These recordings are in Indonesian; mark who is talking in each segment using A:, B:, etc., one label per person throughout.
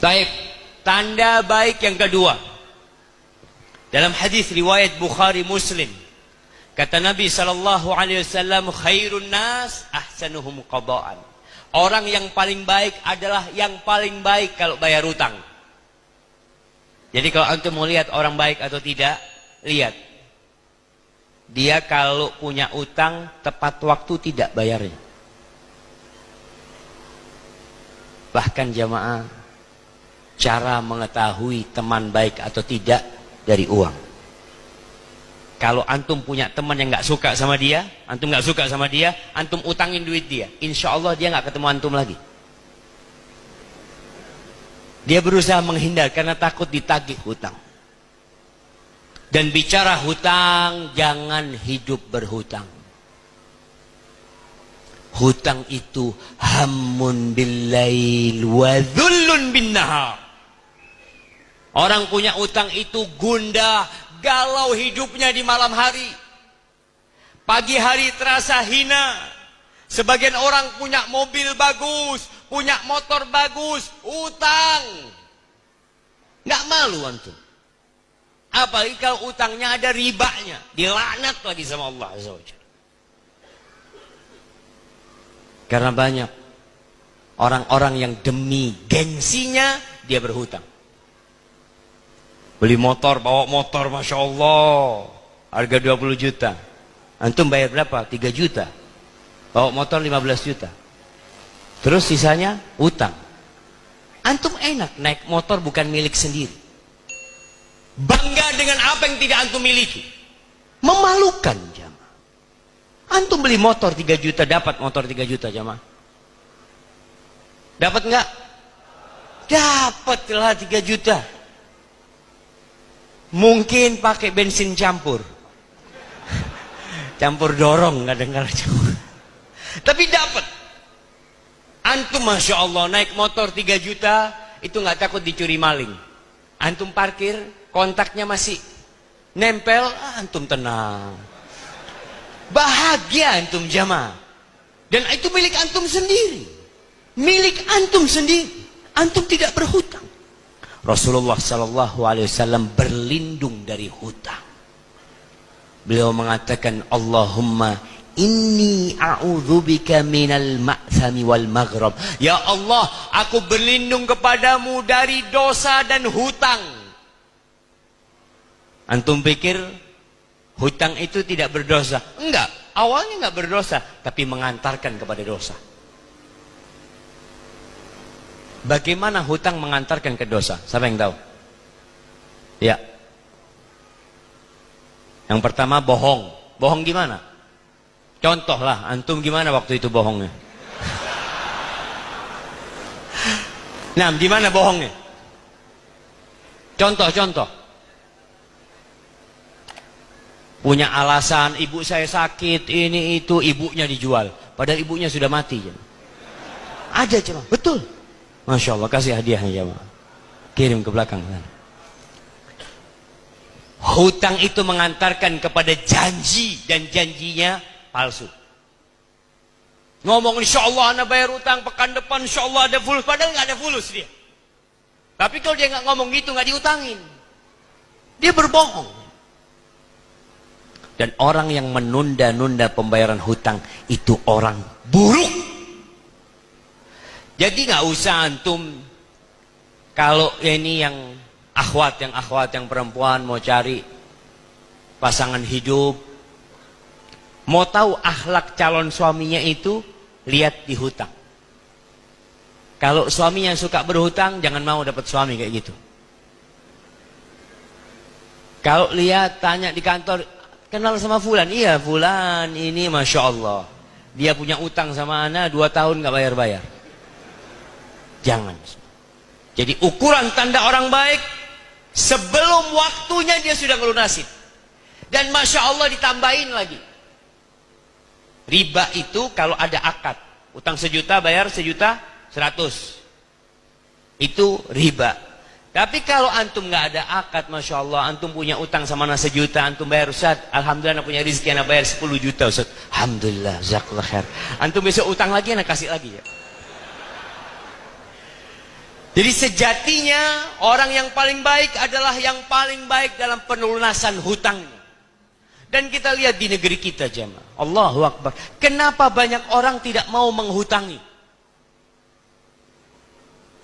A: Baik, tanda baik yang kedua. Dalam hadis riwayat Bukhari Muslim, kata Nabi SAW, khairun nas ahsanuhum qada'an. Orang yang paling baik adalah yang paling baik kalau bayar utang. Jadi kalau antum mau lihat orang baik atau tidak, lihat. Dia kalau punya utang tepat waktu tidak bayarnya. Bahkan jamaah, cara mengetahui teman baik atau tidak dari uang. Kalau antum punya teman yang nggak suka sama dia, antum nggak suka sama dia, antum utangin duit dia, insya Allah dia nggak ketemu antum lagi. Dia berusaha menghindar karena takut ditagih hutang. Dan bicara hutang, jangan hidup berhutang. Hutang itu hammun billail wa dhullun bin nahar. Orang punya utang itu gundah, galau hidupnya di malam hari. Pagi hari terasa hina. Sebagian orang punya mobil bagus, punya motor bagus, utang. Nggak malu antum. Apalagi kalau utangnya ada ribanya, dilaknat lagi sama Allah Azza wa Jalla. Karena banyak orang-orang yang demi gengsinya dia berhutang. Beli motor, bawa motor, Masya Allah, harga 20 juta. Antum bayar berapa? 3 juta. Bawa motor 15 juta. Terus sisanya utang. Antum enak naik motor bukan milik sendiri. Bangga dengan apa yang tidak antum miliki. Memalukan jamaah. Antum beli motor 3 juta, dapat motor 3 juta jamaah. Dapat enggak? Dapatlah 3 juta. Mungkin pakai bensin campur. Campur dorong kadang-kadang campur. Tapi dapat. Antum Masya Allah naik motor 3 juta, itu nggak takut dicuri maling. Antum parkir, kontaknya masih nempel, antum tenang. Bahagia antum jamaah. Dan itu milik antum sendiri. Milik antum sendiri. Antum tidak berhutang. Rasulullah SAW berlindung dari hutang. Beliau mengatakan, Allahumma inni a'udzubika minal ma'thami wal maghrab. Ya Allah, aku berlindung kepadamu dari dosa dan hutang. Antum pikir hutang itu tidak berdosa? Enggak, awalnya enggak berdosa, tapi mengantarkan kepada dosa. Bagaimana hutang mengantarkan ke dosa? Siapa yang tahu? Ya. Yang pertama bohong. Bohong gimana? Contohlah, antum gimana waktu itu bohongnya? Nah, gimana bohongnya? Contoh. Punya alasan, ibu saya sakit, ini itu, ibunya dijual. Padahal ibunya sudah mati. Ada cuma, betul. Masya Allah, kasih hadiahnya jemaah. Kirim ke belakang. Hutang itu mengantarkan kepada janji, dan janjinya palsu. Ngomong insya Allah anda bayar hutang pekan depan, insya Allah ada fulus, padahal nggak ada fulus dia. Tapi kalau dia nggak ngomong gitu, nggak diutangin, dia berbohong. Dan orang yang menunda-nunda pembayaran hutang itu orang buruk. Jadi nggak usah antum, kalau ini yang akhwat yang perempuan mau cari pasangan hidup, mau tahu akhlak calon suaminya itu, lihat di hutang. Kalau suaminya suka berhutang, jangan mau dapat suami kayak gitu. Kalau lihat, tanya di kantor, kenal sama fulan? Iya fulan, ini Masya Allah, dia punya utang sama ana 2 tahun nggak bayar-bayar. Jangan. Jadi ukuran tanda orang baik, sebelum waktunya dia sudah ngelunasin. Dan Masya Allah ditambahin lagi. Riba itu kalau ada akad, utang 1 juta bayar 1.100.000, itu riba. Tapi kalau antum nggak ada akad, Masya Allah, antum punya utang sama anak 1 juta, antum bayar, Ustaz, alhamdulillah anak punya rezeki, anak bayar 10 juta Ustaz, alhamdulillah, jazakallah khair. Antum besok utang lagi, anak kasih lagi ya. Jadi sejatinya orang yang paling baik adalah yang paling baik dalam pelunasan hutangnya. Dan kita lihat di negeri kita jemaah. Allahu Akbar. Kenapa banyak orang tidak mau menghutangi?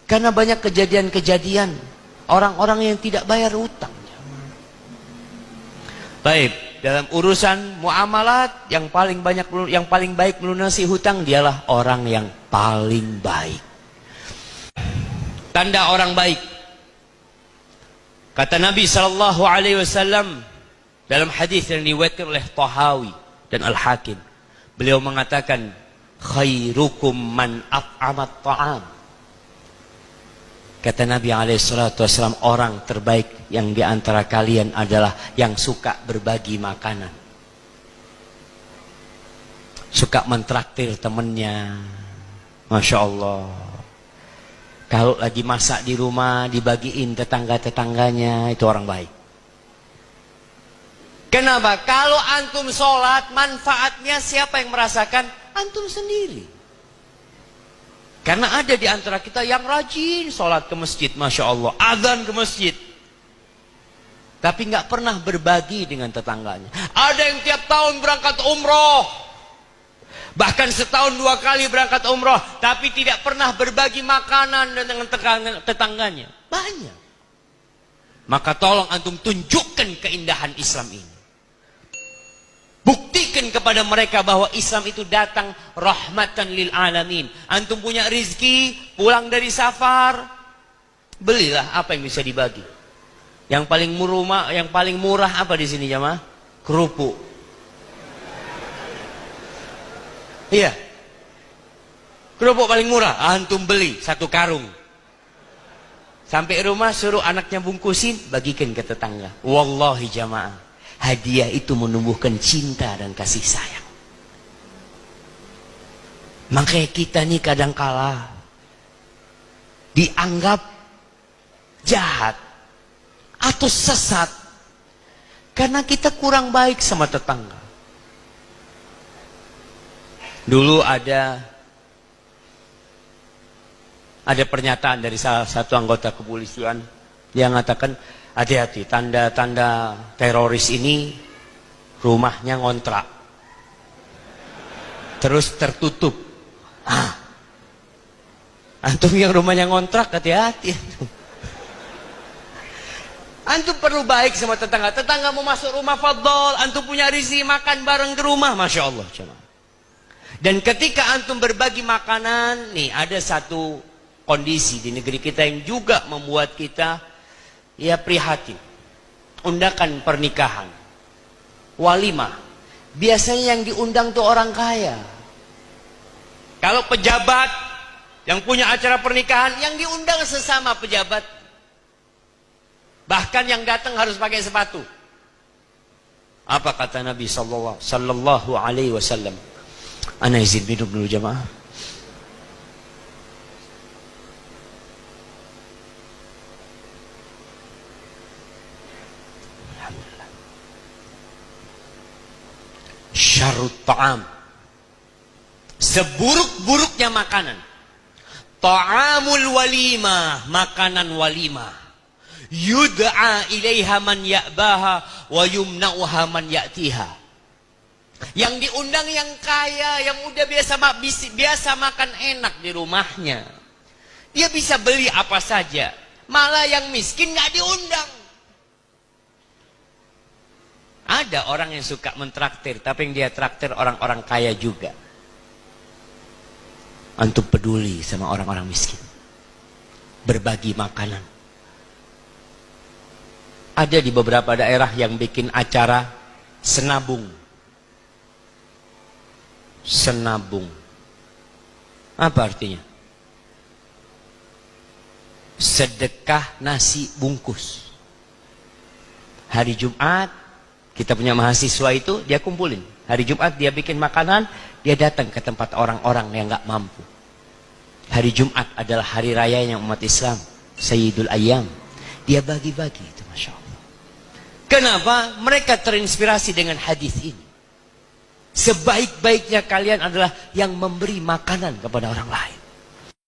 A: Karena banyak kejadian-kejadian orang-orang yang tidak bayar hutang. Baik, dalam urusan muamalat yang paling baik melunasi hutang dialah orang yang paling baik. Tanda orang baik. Kata Nabi sallallahu alaihi wasallam dalam hadis yang diriwayatkan oleh Tahawi dan Al-Hakim, beliau mengatakan, khairukum man at'amat ta'am. Kata Nabi alaihi salatu wasallam, orang terbaik yang di antara kalian adalah yang suka berbagi makanan. Suka mentraktir temannya. Masya Allah. Kalau lagi masak di rumah, dibagiin tetangga-tetangganya, itu orang baik. Kenapa? Kalau antum sholat, manfaatnya siapa yang merasakan? Antum sendiri. Karena ada di antara kita yang rajin sholat ke masjid, Masya Allah. Azan ke masjid. Tapi nggak pernah berbagi dengan tetangganya. Ada yang tiap tahun berangkat umroh. Bahkan setahun 2 kali berangkat umroh, tapi tidak pernah berbagi makanan dengan tetangganya. Banyak. Maka tolong antum tunjukkan keindahan Islam ini. Buktikan kepada mereka bahwa Islam itu datang rahmatan lil alamin. Antum punya rizki, pulang dari safar, belilah apa yang bisa dibagi. Yang paling murah apa di sini jamaah? Kerupuk. Iya. Kerupuk paling murah, antum beli 1 karung. Sampai rumah suruh anaknya bungkusin, bagikan ke tetangga. Wallahi jamaah, hadiah itu menumbuhkan cinta dan kasih sayang. Makanya kita nih kadang kala dianggap jahat atau sesat karena kita kurang baik sama tetangga. Dulu ada pernyataan dari salah satu anggota kepolisian yang mengatakan, hati-hati, tanda-tanda teroris ini rumahnya ngontrak, terus tertutup. Antum yang rumahnya ngontrak, hati-hati. Antum perlu baik sama tetangga. Tetangga mau masuk rumah, fadol. Antum punya rizki, makan bareng di rumah, Masya Allah. Dan ketika antum berbagi makanan, nih ada satu kondisi di negeri kita yang juga membuat kita ya prihatin. Undakan pernikahan, walimah, biasanya yang diundang tuh orang kaya. Kalau pejabat yang punya acara pernikahan, yang diundang sesama pejabat. Bahkan yang datang harus pakai sepatu. Apa kata Nabi sallallahu alaihi wasallam? Ana izin minum dulu jamaah. Alhamdulillah. Syarrut ta'am, seburuk-buruknya makanan. Ta'amul walimah, makanan walimah. Yud'a ilaiha man ya'baha wa yumna'uha man ya'tiha. Yang diundang yang kaya, yang udah biasa makan enak di rumahnya. Dia bisa beli apa saja. Malah yang miskin nggak diundang. Ada orang yang suka mentraktir, tapi yang dia traktir orang-orang kaya juga. Antum peduli sama orang-orang miskin. Berbagi makanan. Ada di beberapa daerah yang bikin acara senabung. Senabung. Apa artinya? Sedekah nasi bungkus. Hari Jumat, kita punya mahasiswa itu, dia kumpulin. Hari Jumat dia bikin makanan, dia datang ke tempat orang-orang yang gak mampu. Hari Jumat adalah hari rayanya umat Islam, Sayyidul Ayyam. Dia bagi-bagi itu, Masya Allah. Kenapa? Mereka terinspirasi dengan hadis ini. Sebaik-baiknya kalian adalah yang memberi makanan kepada orang lain.